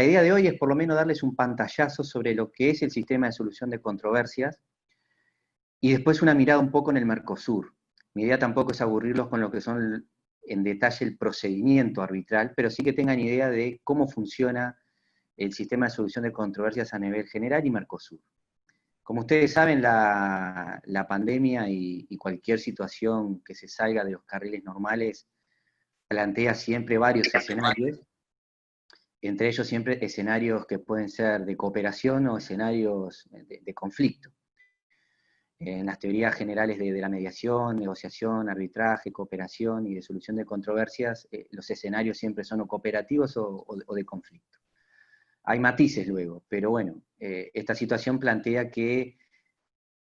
la idea de hoy es por lo menos darles un pantallazo sobre lo que es el sistema de solución de controversias y después una mirada un poco en el Mercosur. Mi idea tampoco es aburrirlos con lo que son en detalle el procedimiento arbitral, pero sí que tengan idea de cómo funciona el sistema de solución de controversias a nivel general y Mercosur. Como ustedes saben, la pandemia y cualquier situación que se salga de los carriles normales plantea siempre varios escenarios, entre ellos siempre escenarios que pueden ser de cooperación o escenarios de conflicto. En las teorías generales de la mediación, negociación, arbitraje, cooperación y de solución de controversias, los escenarios siempre son o cooperativos o de conflicto. Hay matices luego, pero bueno, esta situación plantea que,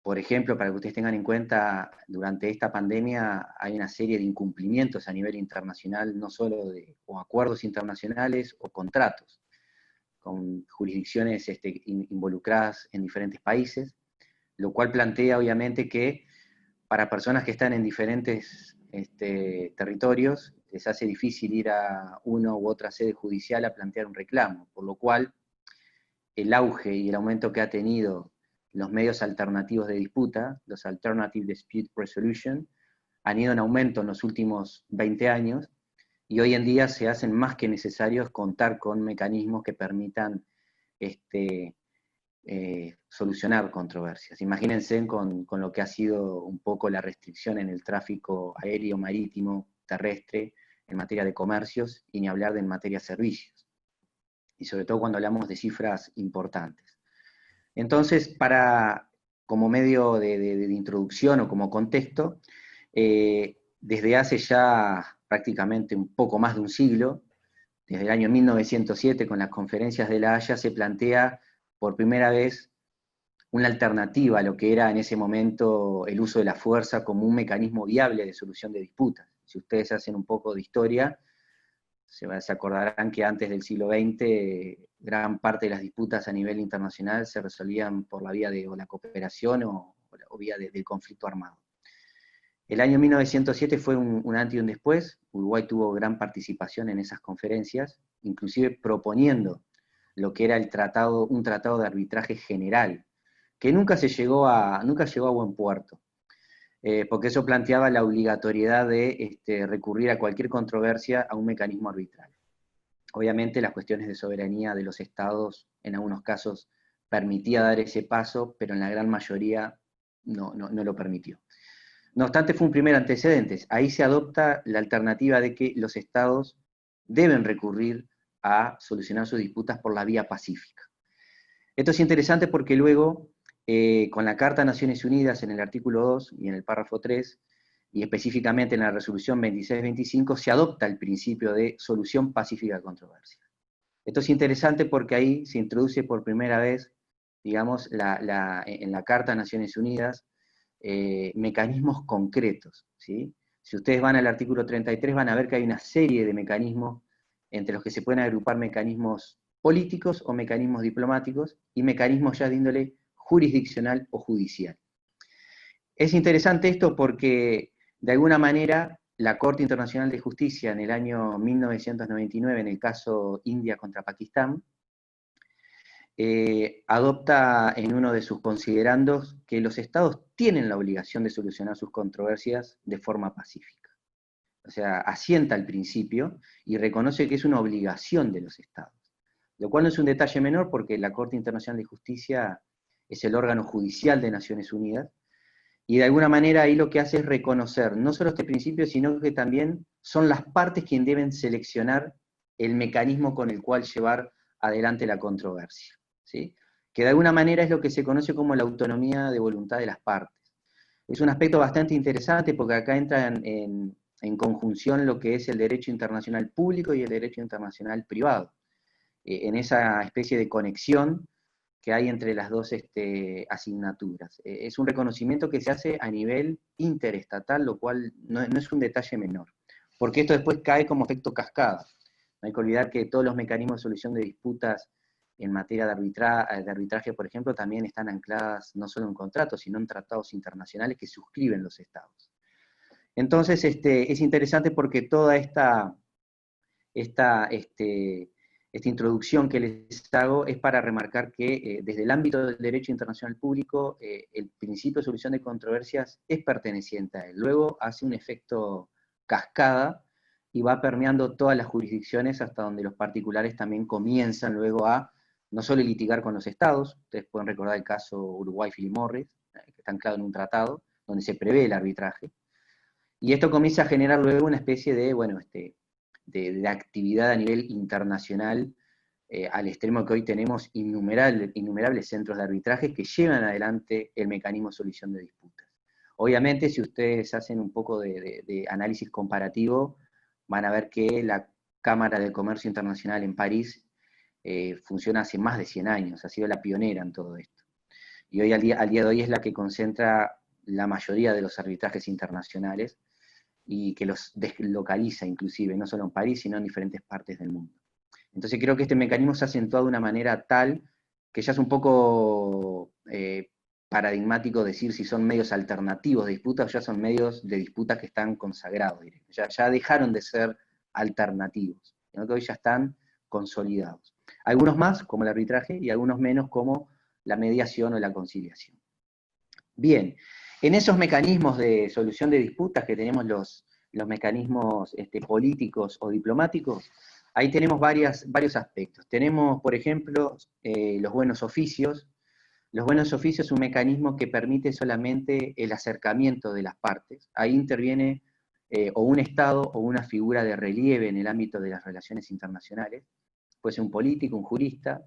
por ejemplo, para que ustedes tengan en cuenta, durante esta pandemia hay una serie de incumplimientos a nivel internacional, no solo de acuerdos internacionales o contratos, con jurisdicciones involucradas en diferentes países, lo cual plantea obviamente que para personas que están en diferentes territorios, les hace difícil ir a una u otra sede judicial a plantear un reclamo, por lo cual el auge y el aumento que ha tenido los medios alternativos de disputa, los Alternative Dispute Resolution, han ido en aumento en los últimos 20 años, y hoy en día se hacen más que necesarios contar con mecanismos que permitan solucionar controversias. Imagínense con lo que ha sido un poco la restricción en el tráfico aéreo, marítimo, terrestre, en materia de comercios, y ni hablar de en materia de servicios. Y sobre todo cuando hablamos de cifras importantes. Entonces, como medio de introducción o como contexto, desde hace ya prácticamente un poco más de un siglo, desde el año 1907 con las conferencias de La Haya, se plantea por primera vez una alternativa a lo que era en ese momento el uso de la fuerza como un mecanismo viable de solución de disputas. Si ustedes hacen un poco de historia, se acordarán que antes del siglo XX gran parte de las disputas a nivel internacional se resolvían por la vía de la cooperación o vía del conflicto armado. El año 1907 fue un antes y un después. Uruguay tuvo gran participación en esas conferencias, inclusive proponiendo lo que era un tratado de arbitraje general, que nunca llegó a buen puerto, porque eso planteaba la obligatoriedad de recurrir a cualquier controversia a un mecanismo arbitral. Obviamente las cuestiones de soberanía de los estados en algunos casos permitía dar ese paso, pero en la gran mayoría no lo permitió. No obstante, fue un primer antecedente. Ahí se adopta la alternativa de que los estados deben recurrir a solucionar sus disputas por la vía pacífica. Esto es interesante porque luego, con la Carta de Naciones Unidas en el artículo 2 y en el párrafo 3, y específicamente en la resolución 2625, se adopta el principio de solución pacífica de controversias. Esto es interesante porque ahí se introduce por primera vez, digamos, en la Carta de Naciones Unidas, mecanismos concretos, ¿sí? Si ustedes van al artículo 33 van a ver que hay una serie de mecanismos entre los que se pueden agrupar mecanismos políticos o mecanismos diplomáticos y mecanismos ya de índole jurisdiccional o judicial. Es interesante esto porque, de alguna manera, la Corte Internacional de Justicia en el año 1999, en el caso India contra Pakistán, adopta en uno de sus considerandos que los estados tienen la obligación de solucionar sus controversias de forma pacífica. O sea, asienta el principio y reconoce que es una obligación de los estados. Lo cual no es un detalle menor porque la Corte Internacional de Justicia es el órgano judicial de Naciones Unidas, y de alguna manera ahí lo que hace es reconocer no solo este principio, sino que también son las partes quienes deben seleccionar el mecanismo con el cual llevar adelante la controversia, ¿sí? Que de alguna manera es lo que se conoce como la autonomía de voluntad de las partes. Es un aspecto bastante interesante porque acá entran en conjunción lo que es el derecho internacional público y el derecho internacional privado, en esa especie de conexión que hay entre las dos asignaturas. Es un reconocimiento que se hace a nivel interestatal, lo cual no es un detalle menor, porque esto después cae como efecto cascada. No hay que olvidar que todos los mecanismos de solución de disputas en materia de arbitraje, por ejemplo, también están ancladas no solo en contratos, sino en tratados internacionales que suscriben los estados. Entonces, es interesante porque toda esta esta introducción que les hago es para remarcar que desde el ámbito del derecho internacional público, el principio de solución de controversias es perteneciente a él. Luego hace un efecto cascada y va permeando todas las jurisdicciones hasta donde los particulares también comienzan luego a no solo litigar con los estados, ustedes pueden recordar el caso Uruguay-Philip Morris, que está anclado en un tratado, donde se prevé el arbitraje, y esto comienza a generar luego una especie de, bueno, de actividad a nivel internacional, al extremo que hoy tenemos innumerables centros de arbitraje que llevan adelante el mecanismo de solución de disputas. Obviamente, si ustedes hacen un poco de análisis comparativo, van a ver que la Cámara de Comercio Internacional en París funciona hace más de 100 años, ha sido la pionera en todo esto. Y hoy, al día de hoy, es la que concentra la mayoría de los arbitrajes internacionales y que los deslocaliza inclusive, no solo en París, sino en diferentes partes del mundo. Entonces creo que este mecanismo se ha acentuado de una manera tal que ya es un poco paradigmático decir si son medios alternativos de disputa o ya son medios de disputa que están consagrados. Ya dejaron de ser alternativos, sino que hoy ya están consolidados. Algunos más, como el arbitraje, y algunos menos, como la mediación o la conciliación. Bien, en esos mecanismos de solución de disputas que tenemos los mecanismos políticos o diplomáticos, ahí tenemos varios aspectos. Tenemos, por ejemplo, los buenos oficios. Los buenos oficios es un mecanismo que permite solamente el acercamiento de las partes. Ahí interviene o un Estado o una figura de relieve en el ámbito de las relaciones internacionales. Puede ser un político, un jurista.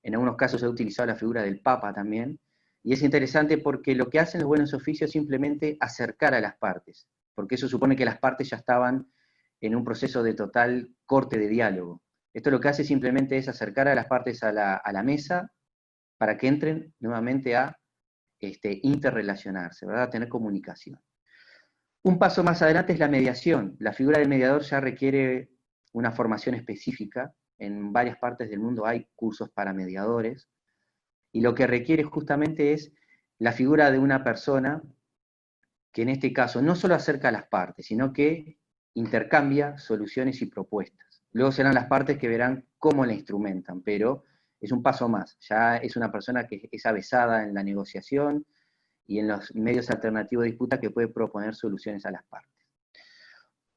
En algunos casos se ha utilizado la figura del Papa también. Y es interesante porque lo que hacen los buenos oficios es simplemente acercar a las partes, porque eso supone que las partes ya estaban en un proceso de total corte de diálogo. Esto lo que hace simplemente es acercar a las partes a la mesa para que entren nuevamente a interrelacionarse, ¿verdad? A tener comunicación. Un paso más adelante es la mediación. La figura del mediador ya requiere una formación específica. En varias partes del mundo hay cursos para mediadores, y lo que requiere justamente es la figura de una persona que en este caso no solo acerca a las partes, sino que intercambia soluciones y propuestas. Luego serán las partes que verán cómo la instrumentan, pero es un paso más. Ya es una persona que es avesada en la negociación y en los medios alternativos de disputa que puede proponer soluciones a las partes.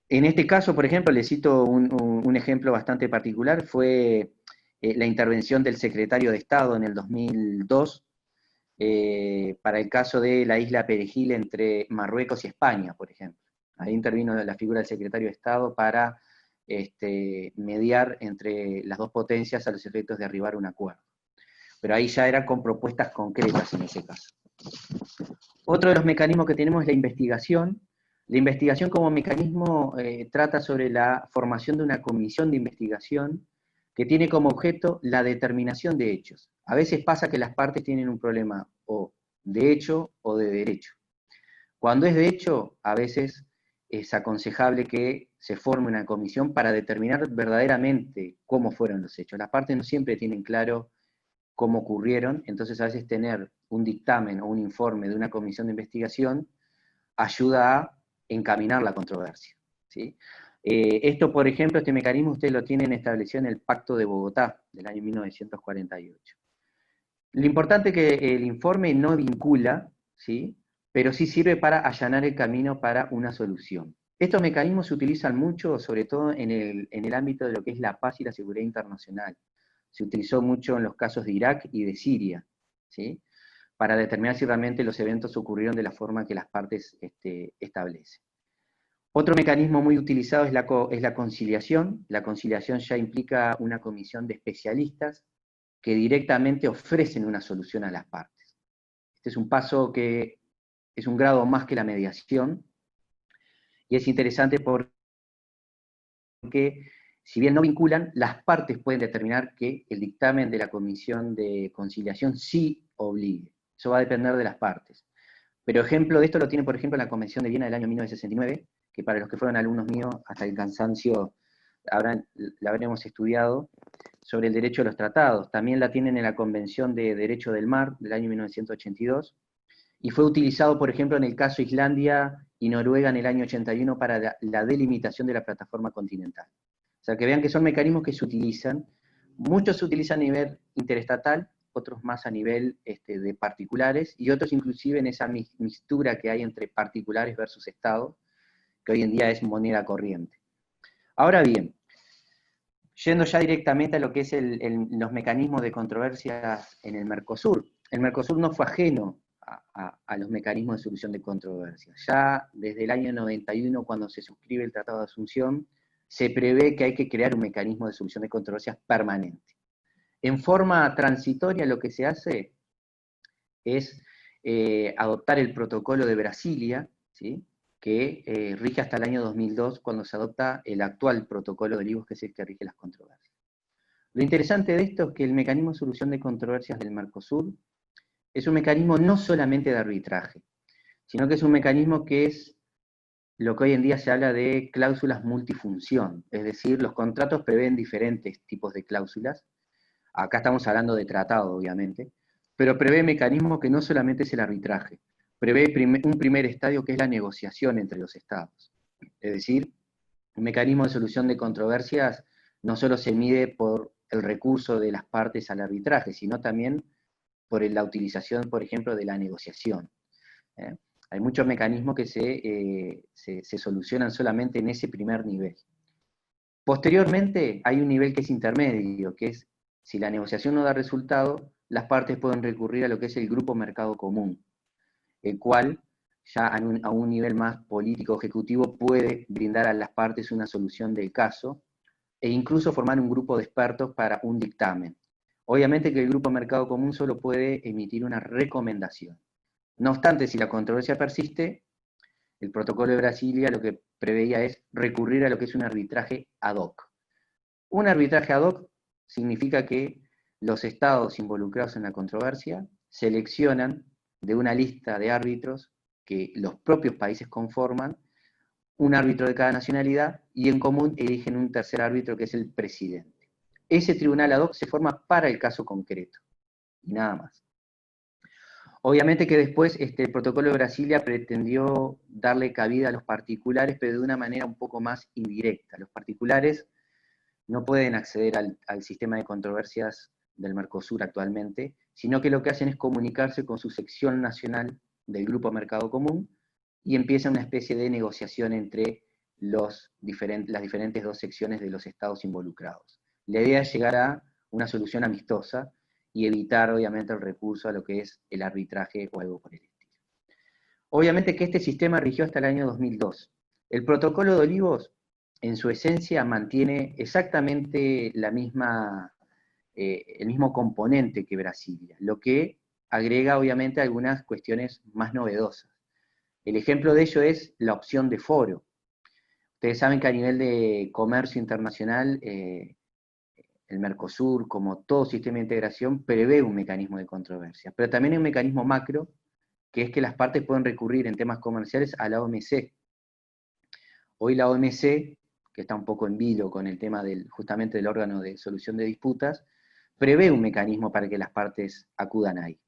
En este caso, por ejemplo, le cito un ejemplo bastante particular, fue la intervención del secretario de Estado en el 2002 para el caso de la isla Perejil entre Marruecos y España, por ejemplo. Ahí intervino la figura del secretario de Estado para mediar entre las dos potencias a los efectos de arribar a un acuerdo. Pero ahí ya era con propuestas concretas en ese caso. Otro de los mecanismos que tenemos es la investigación. La investigación como mecanismo trata sobre la formación de una comisión de investigación que tiene como objeto la determinación de hechos. A veces pasa que las partes tienen un problema o de hecho o de derecho. Cuando es de hecho, a veces es aconsejable que se forme una comisión para determinar verdaderamente cómo fueron los hechos. Las partes no siempre tienen claro cómo ocurrieron, entonces a veces tener un dictamen o un informe de una comisión de investigación ayuda a encaminar la controversia, ¿sí? Esto, por ejemplo, este mecanismo ustedes lo tienen establecido en el Pacto de Bogotá del año 1948. Lo importante es que el informe no vincula, ¿sí? Pero sí sirve para allanar el camino para una solución. Estos mecanismos se utilizan mucho, sobre todo en el ámbito de lo que es la paz y la seguridad internacional. Se utilizó mucho en los casos de Irak y de Siria, ¿sí? Para determinar si realmente los eventos ocurrieron de la forma que las partes establecen. Otro mecanismo muy utilizado es la conciliación. La conciliación ya implica una comisión de especialistas que directamente ofrecen una solución a las partes. Este es un paso que es un grado más que la mediación, y es interesante porque si bien no vinculan, las partes pueden determinar que el dictamen de la comisión de conciliación sí obligue. Eso va a depender de las partes. Pero ejemplo de esto lo tiene, por ejemplo, la Convención de Viena del año 1969, que para los que fueron alumnos míos, hasta el cansancio la habremos estudiado, sobre el derecho de los tratados. También la tienen en la Convención de Derecho del Mar del año 1982, y fue utilizado, por ejemplo, en el caso Islandia y Noruega en el año 81 para la delimitación de la plataforma continental. O sea, que vean que son mecanismos que se utilizan, Muchos se utilizan a nivel interestatal, otros más a nivel de particulares, y otros inclusive en esa mixtura que hay entre particulares versus Estado, que hoy en día es moneda corriente. Ahora bien, yendo ya directamente a lo que es los mecanismos de controversias en el Mercosur no fue ajeno a los mecanismos de solución de controversias. Ya desde el año 91, cuando se suscribe el Tratado de Asunción, se prevé que hay que crear un mecanismo de solución de controversias permanente. En forma transitoria lo que se hace es adoptar el protocolo de Brasilia, ¿sí?, que rige hasta el año 2002, cuando se adopta el actual protocolo de Olivos, que es el que rige las controversias. Lo interesante de esto es que el mecanismo de solución de controversias del Mercosur es un mecanismo no solamente de arbitraje, sino que es un mecanismo que es lo que hoy en día se habla de cláusulas multifunción, es decir, los contratos prevén diferentes tipos de cláusulas. Acá estamos hablando de tratado, obviamente, pero prevé mecanismos que no solamente es el arbitraje, prevé un primer estadio que es la negociación entre los estados. Es decir, un mecanismo de solución de controversias no solo se mide por el recurso de las partes al arbitraje, sino también por la utilización, por ejemplo, de la negociación. Hay muchos mecanismos que se solucionan solamente en ese primer nivel. Posteriormente hay un nivel que es intermedio, que es, si la negociación no da resultado, las partes pueden recurrir a lo que es el grupo mercado común, el cual ya a un nivel más político ejecutivo puede brindar a las partes una solución del caso e incluso formar un grupo de expertos para un dictamen. Obviamente que el grupo mercado común solo puede emitir una recomendación. No obstante, si la controversia persiste, el protocolo de Brasilia lo que preveía es recurrir a lo que es un arbitraje ad hoc. Un arbitraje ad hoc significa que los estados involucrados en la controversia seleccionan de una lista de árbitros que los propios países conforman, un árbitro de cada nacionalidad, y en común eligen un tercer árbitro que es el presidente. Ese tribunal ad hoc se forma para el caso concreto, y nada más. Obviamente que después el protocolo de Brasilia pretendió darle cabida a los particulares, pero de una manera un poco más indirecta. Los particulares no pueden acceder al sistema de controversias del Mercosur actualmente, sino que lo que hacen es comunicarse con su sección nacional del Grupo Mercado Común y empieza una especie de negociación entre las diferentes dos secciones de los estados involucrados. La idea es llegar a una solución amistosa y evitar, obviamente, el recurso a lo que es el arbitraje o algo por el estilo. Obviamente que este sistema rigió hasta el año 2002. El protocolo de Olivos, en su esencia, mantiene exactamente el mismo componente que Brasilia, lo que agrega, obviamente, algunas cuestiones más novedosas. El ejemplo de ello es la opción de foro. Ustedes saben que a nivel de comercio internacional, el Mercosur, como todo sistema de integración, prevé un mecanismo de controversia, pero también hay un mecanismo macro, que es que las partes pueden recurrir en temas comerciales a la OMC. Hoy la OMC, que está un poco en vilo con el tema justamente del órgano de solución de disputas, prevé un mecanismo para que las partes acudan ahí.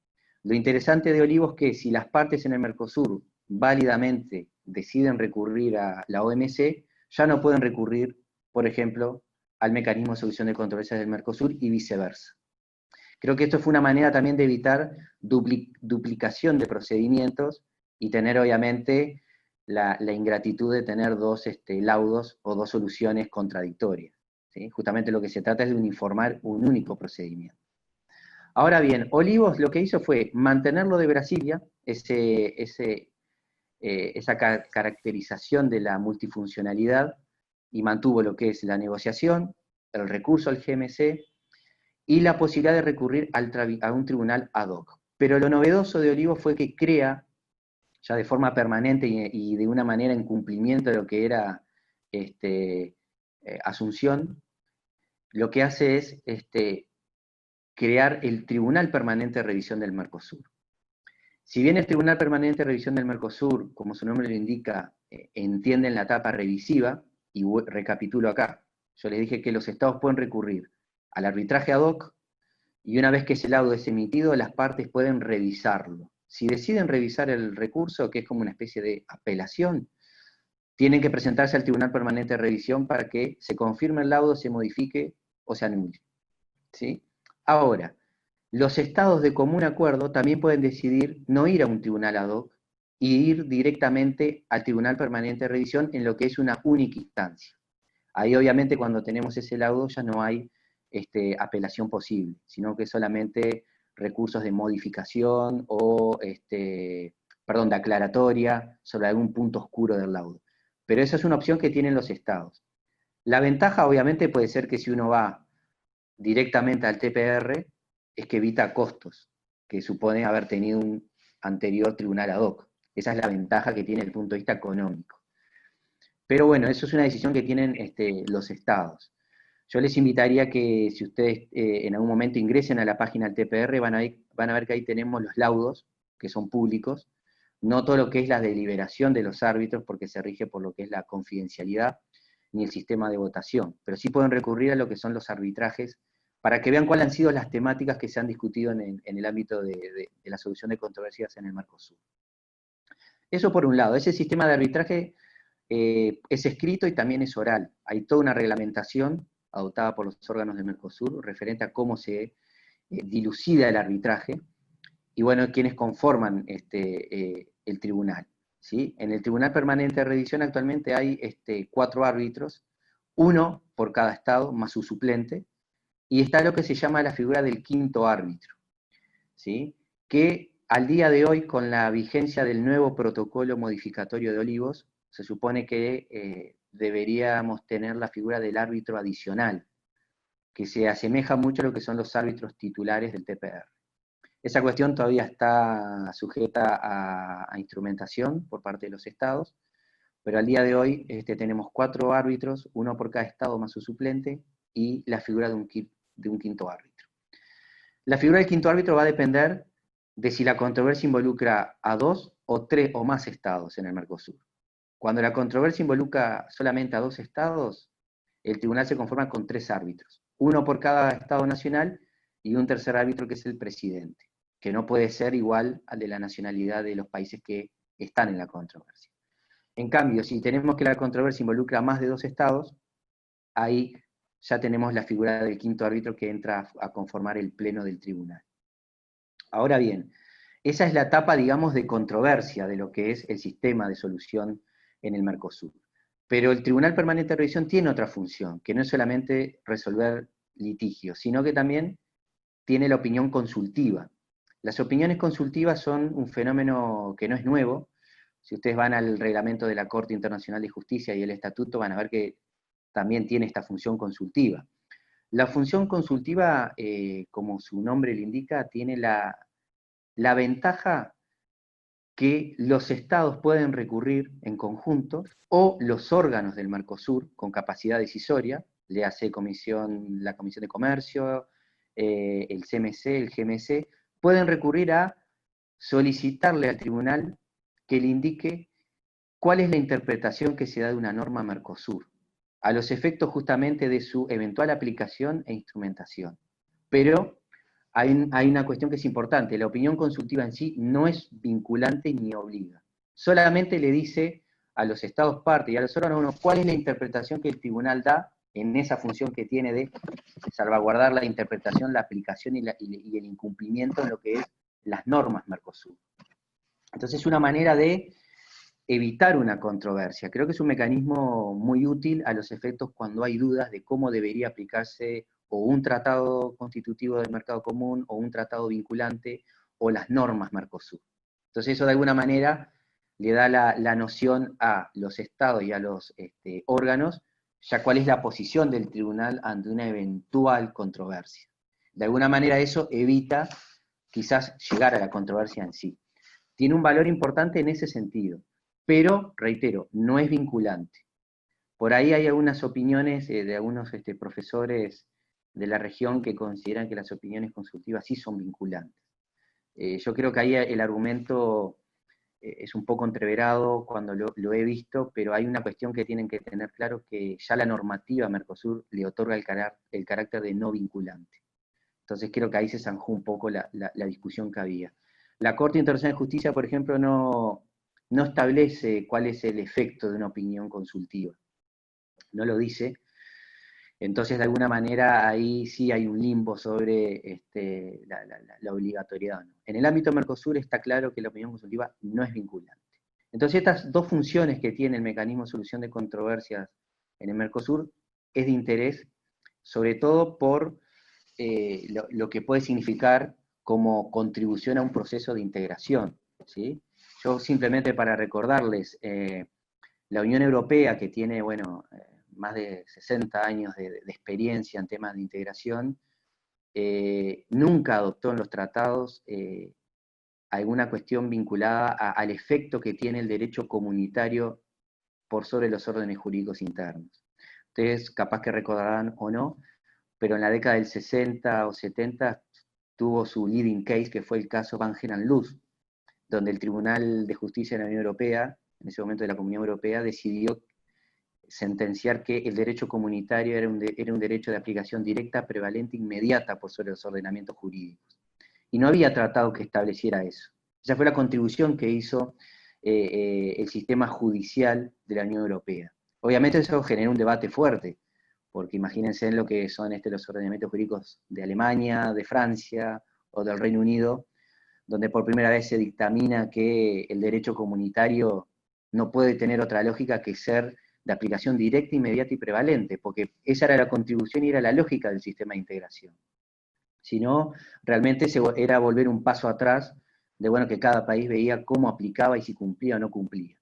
Lo interesante de Olivos es que si las partes en el Mercosur válidamente deciden recurrir a la OMC, ya no pueden recurrir, por ejemplo, al mecanismo de solución de controversias del Mercosur y viceversa. Creo que esto fue una manera también de evitar duplicación de procedimientos y tener, obviamente, la ingratitud de tener dos laudos o dos soluciones contradictorias, ¿sí? Justamente lo que se trata es de uniformar un único procedimiento. Ahora bien, Olivos lo que hizo fue mantenerlo de Brasilia, esa caracterización de la multifuncionalidad, y mantuvo lo que es la negociación, el recurso al GMC, y la posibilidad de recurrir a un tribunal ad hoc. Pero lo novedoso de Olivos fue que crea, ya de forma permanente y de una manera en cumplimiento de lo que era Asunción, lo que hace es crear el Tribunal Permanente de Revisión del Mercosur. Si bien el Tribunal Permanente de Revisión del Mercosur, como su nombre lo indica, entiende en la etapa revisiva, y recapitulo acá, yo les dije que los estados pueden recurrir al arbitraje ad hoc, y una vez que ese laudo es emitido, las partes pueden revisarlo. Si deciden revisar el recurso, que es como una especie de apelación, tienen que presentarse al Tribunal Permanente de Revisión para que se confirme el laudo, se modifique o se anule. ¿sí? Ahora, los estados de común acuerdo también pueden decidir no ir a un tribunal ad hoc y ir directamente al Tribunal Permanente de Revisión en lo que es una única instancia. Ahí obviamente cuando tenemos ese laudo ya no hay apelación posible, sino que solamente recursos de modificación o, perdón, de aclaratoria sobre algún punto oscuro del laudo. Pero esa es una opción que tienen los estados. La ventaja obviamente puede ser que si uno va directamente al TPR, es que evita costos, que supone haber tenido un anterior tribunal ad hoc. Esa es la ventaja que tiene desde el punto de vista económico. Pero bueno, eso es una decisión que tienen los estados. Yo les invitaría que si ustedes en algún momento ingresen a la página del TPR, van a ver que ahí tenemos los laudos, que son públicos, no todo lo que es la deliberación de los árbitros, porque se rige por lo que es la confidencialidad, ni el sistema de votación, pero sí pueden recurrir a lo que son los arbitrajes, para que vean cuáles han sido las temáticas que se han discutido en el ámbito de la solución de controversias en el Mercosur. Eso por un lado, ese sistema de arbitraje es escrito y también es oral. Hay toda una reglamentación adoptada por los órganos del Mercosur referente a cómo se dilucida el arbitraje y bueno, quienes conforman el tribunal. ¿Sí? En el Tribunal Permanente de Revisión actualmente hay 4 árbitros, uno por cada estado, más su suplente, y está lo que se llama la figura del quinto árbitro, ¿sí? Que al día de hoy, con la vigencia del nuevo protocolo modificatorio de Olivos, se supone que deberíamos tener la figura del árbitro adicional, que se asemeja mucho a lo que son los árbitros titulares del TPR. Esa cuestión todavía está sujeta a instrumentación por parte de los estados, pero al día de hoy tenemos 4 árbitros, uno por cada estado más su suplente, y la figura de un quinto árbitro. La figura del quinto árbitro va a depender de si la controversia involucra a 2 o 3 o más estados en el Mercosur. Cuando la controversia involucra solamente a 2 estados, el tribunal se conforma con 3 árbitros, uno por cada estado nacional y un tercer árbitro que es el presidente, que no puede ser igual al de la nacionalidad de los países que están en la controversia. En cambio, si tenemos que la controversia involucra a más de 2 estados, ahí ya tenemos la figura del quinto árbitro que entra a conformar el pleno del tribunal. Ahora bien, esa es la etapa, digamos, de controversia de lo que es el sistema de solución en el Mercosur. Pero el Tribunal Permanente de Revisión tiene otra función, que no es solamente resolver litigios, sino que también tiene la opinión consultiva. Las opiniones consultivas son un fenómeno que no es nuevo. Si ustedes van al reglamento de la Corte Internacional de Justicia y el estatuto, van a ver que también tiene esta función consultiva. La función consultiva, como su nombre le indica, tiene la ventaja que los estados pueden recurrir en conjunto, o los órganos del Mercosur con capacidad decisoria, le hace la Comisión de Comercio, el CMC, el GMC, pueden recurrir a solicitarle al tribunal que le indique cuál es la interpretación que se da de una norma Mercosur, a los efectos justamente de su eventual aplicación e instrumentación. Pero hay una cuestión que es importante, la opinión consultiva en sí no es vinculante ni obliga. Solamente le dice a los estados parte y a los órganos cuál es la interpretación que el tribunal da en esa función que tiene de salvaguardar la interpretación, la aplicación y el incumplimiento en lo que es las normas Mercosur. Entonces es una manera de evitar una controversia. Creo que es un mecanismo muy útil a los efectos cuando hay dudas de cómo debería aplicarse o un tratado constitutivo del mercado común, o un tratado vinculante, o las normas Mercosur. Entonces eso de alguna manera le da la noción a los estados y a los órganos, ya cuál es la posición del tribunal ante una eventual controversia. De alguna manera eso evita quizás llegar a la controversia en sí. Tiene un valor importante en ese sentido, pero, reitero, no es vinculante. Por ahí hay algunas opiniones de algunos profesores de la región que consideran que las opiniones consultivas sí son vinculantes. Yo creo que ahí el argumento es un poco entreverado cuando lo he visto, pero hay una cuestión que tienen que tener claro, que ya la normativa Mercosur le otorga el carácter de no vinculante. Entonces creo que ahí se zanjó un poco la discusión que había. La Corte Internacional de Justicia, por ejemplo, no establece cuál es el efecto de una opinión consultiva. No lo dice. Entonces, de alguna manera, ahí sí hay un limbo sobre la obligatoriedad, ¿no? En el ámbito Mercosur está claro que la opinión consultiva no es vinculante. Entonces, estas dos funciones que tiene el mecanismo de solución de controversias en el Mercosur es de interés, sobre todo por lo que puede significar como contribución a un proceso de integración, ¿sí? Yo simplemente para recordarles, la Unión Europea, que tiene, bueno, más de 60 años de experiencia en temas de integración, nunca adoptó en los tratados alguna cuestión vinculada al efecto que tiene el derecho comunitario por sobre los órdenes jurídicos internos. Ustedes capaz que recordarán o no, pero en la década del 60 o 70 tuvo su leading case, que fue el caso Van Geeren-Luz, donde el Tribunal de Justicia de la Unión Europea, en ese momento de la Comunidad Europea, decidió sentenciar que el derecho comunitario era un derecho de aplicación directa, prevalente, inmediata por sobre los ordenamientos jurídicos. Y no había tratado que estableciera eso. Esa fue la contribución que hizo el sistema judicial de la Unión Europea. Obviamente eso generó un debate fuerte, porque imagínense en lo que son los ordenamientos jurídicos de Alemania, de Francia o del Reino Unido, donde por primera vez se dictamina que el derecho comunitario no puede tener otra lógica que ser de aplicación directa, inmediata y prevalente, porque esa era la contribución y era la lógica del sistema de integración. Si no, realmente era volver un paso atrás de, bueno, que cada país veía cómo aplicaba y si cumplía o no cumplía.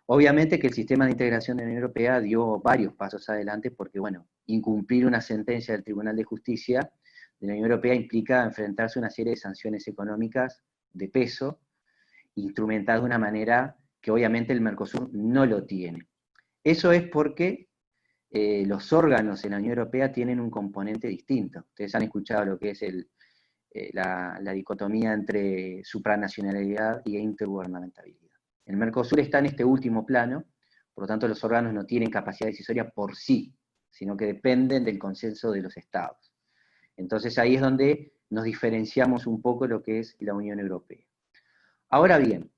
Obviamente que el sistema de integración de la Unión Europea dio varios pasos adelante porque, bueno, incumplir una sentencia del Tribunal de Justicia de la Unión Europea implica enfrentarse a una serie de sanciones económicas de peso, instrumentadas de una manera que obviamente el Mercosur no lo tiene. Eso es porque los órganos en la Unión Europea tienen un componente distinto. Ustedes han escuchado lo que es la dicotomía entre supranacionalidad y intergubernamentabilidad. El Mercosur está en este último plano, por lo tanto los órganos no tienen capacidad decisoria por sí, sino que dependen del consenso de los estados. Entonces ahí es donde nos diferenciamos un poco de lo que es la Unión Europea. Ahora bien,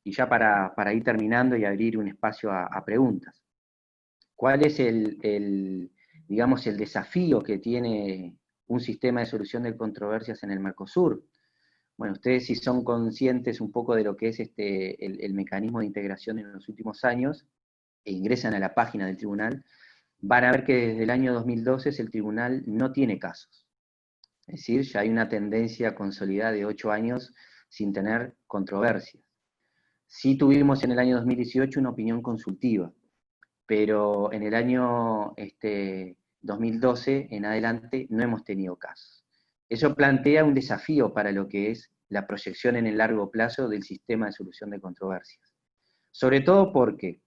y ya para ir terminando y abrir un espacio a preguntas, ¿cuál es digamos, el desafío que tiene un sistema de solución de controversias en el Mercosur? Bueno, ustedes si son conscientes un poco de lo que es el mecanismo de integración en los últimos años, e ingresan a la página del tribunal, van a ver que desde el año 2012 el tribunal no tiene casos. Es decir, ya hay una tendencia consolidada de 8 años sin tener controversias. Sí tuvimos en el año 2018 una opinión consultiva, pero en el año 2012 en adelante no hemos tenido casos. Eso plantea un desafío para lo que es la proyección en el largo plazo del sistema de solución de controversias. Sobre todo porque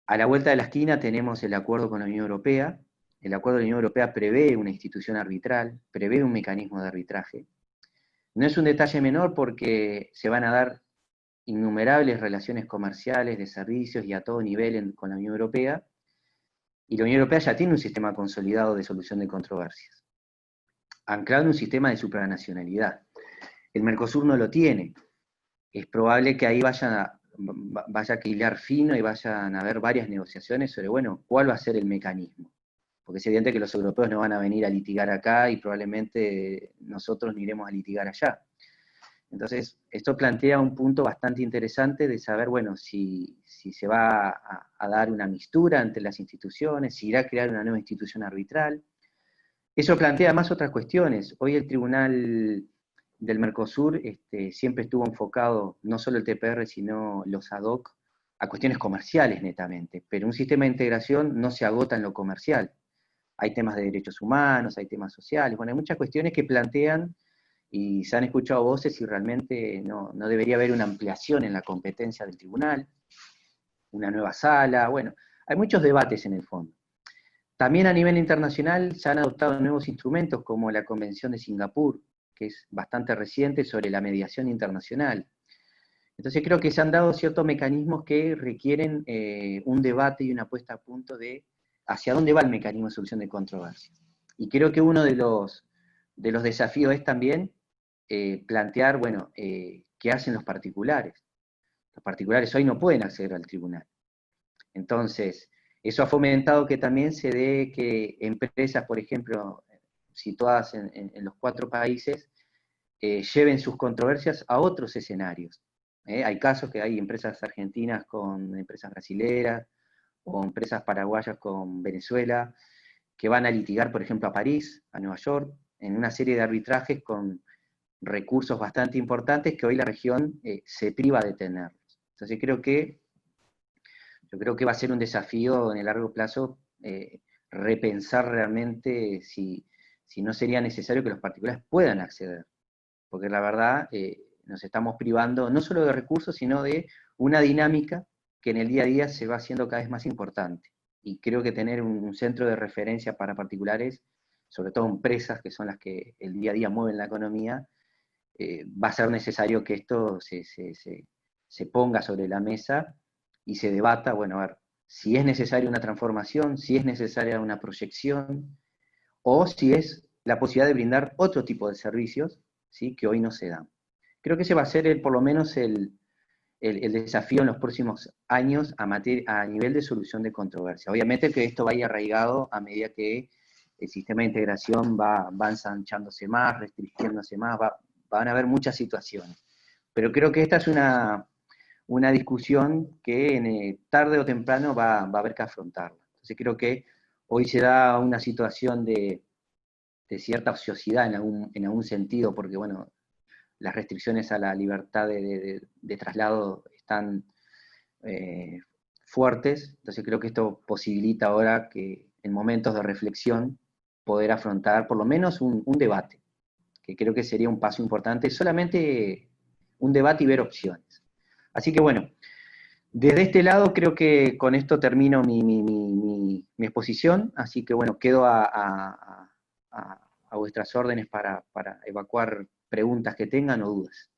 a la vuelta de la esquina tenemos el acuerdo con la Unión Europea. El acuerdo de la Unión Europea prevé una institución arbitral, prevé un mecanismo de arbitraje. No es un detalle menor porque se van a dar innumerables relaciones comerciales, de servicios y a todo nivel con la Unión Europea, y la Unión Europea ya tiene un sistema consolidado de solución de controversias, anclado en un sistema de supranacionalidad. El Mercosur no lo tiene. Es probable que ahí vaya a hilar fino y vayan a haber varias negociaciones sobre, bueno, cuál va a ser el mecanismo. Porque es evidente que los europeos no van a venir a litigar acá y probablemente nosotros no iremos a litigar allá. Entonces, esto plantea un punto bastante interesante de saber, bueno, si se va a dar una mistura entre las instituciones, si irá a crear una nueva institución arbitral. Eso plantea más otras cuestiones. Hoy el Tribunal del Mercosur siempre estuvo enfocado, no solo el TPR, sino los ad hoc, a cuestiones comerciales netamente, pero un sistema de integración no se agota en lo comercial. Hay temas de derechos humanos, hay temas sociales, bueno, hay muchas cuestiones que plantean y se han escuchado voces si realmente no debería haber una ampliación en la competencia del tribunal, una nueva sala, bueno, hay muchos debates en el fondo. También a nivel internacional se han adoptado nuevos instrumentos como la Convención de Singapur, que es bastante reciente, sobre la mediación internacional. Entonces creo que se han dado ciertos mecanismos que requieren un debate y una puesta a punto de hacia dónde va el mecanismo de solución de controversias. Y creo que uno de los desafíos es también plantear, bueno, qué hacen los particulares. Los particulares hoy no pueden acceder al tribunal. Entonces, Eso ha fomentado que también se dé que empresas, por ejemplo, situadas en los 4 países, lleven sus controversias a otros escenarios. Hay casos que hay empresas argentinas con empresas brasileras, o empresas paraguayas con Venezuela, que van a litigar, por ejemplo, a París, a Nueva York, en una serie de arbitrajes con recursos bastante importantes que hoy la región se priva de tenerlos. Entonces yo creo que va a ser un desafío en el largo plazo repensar realmente si no sería necesario que los particulares puedan acceder, porque la verdad nos estamos privando no solo de recursos, sino de una dinámica que en el día a día se va haciendo cada vez más importante. Y creo que tener un centro de referencia para particulares, sobre todo empresas que son las que el día a día mueven la economía, va a ser necesario que esto se ponga sobre la mesa y se debata, bueno, a ver, si es necesaria una transformación, si es necesaria una proyección, o si es la posibilidad de brindar otro tipo de servicios, ¿sí?, que hoy no se dan. Creo que ese va a ser por lo menos el desafío en los próximos años a nivel de solución de controversia. Obviamente que esto vaya arraigado a medida que el sistema de integración va ensanchándose más, restringiéndose más, van a haber muchas situaciones. Pero creo que esta es una discusión que tarde o temprano va a haber que afrontarla. Entonces creo que hoy se da una situación de cierta ociosidad en algún sentido, porque bueno, las restricciones a la libertad de traslado están fuertes, entonces creo que esto posibilita ahora que en momentos de reflexión poder afrontar por lo menos un debate, que creo que sería un paso importante, solamente un debate y ver opciones. Así que bueno, desde este lado creo que con esto termino mi exposición, así que bueno, quedo a vuestras órdenes para evacuar preguntas que tengan o dudas.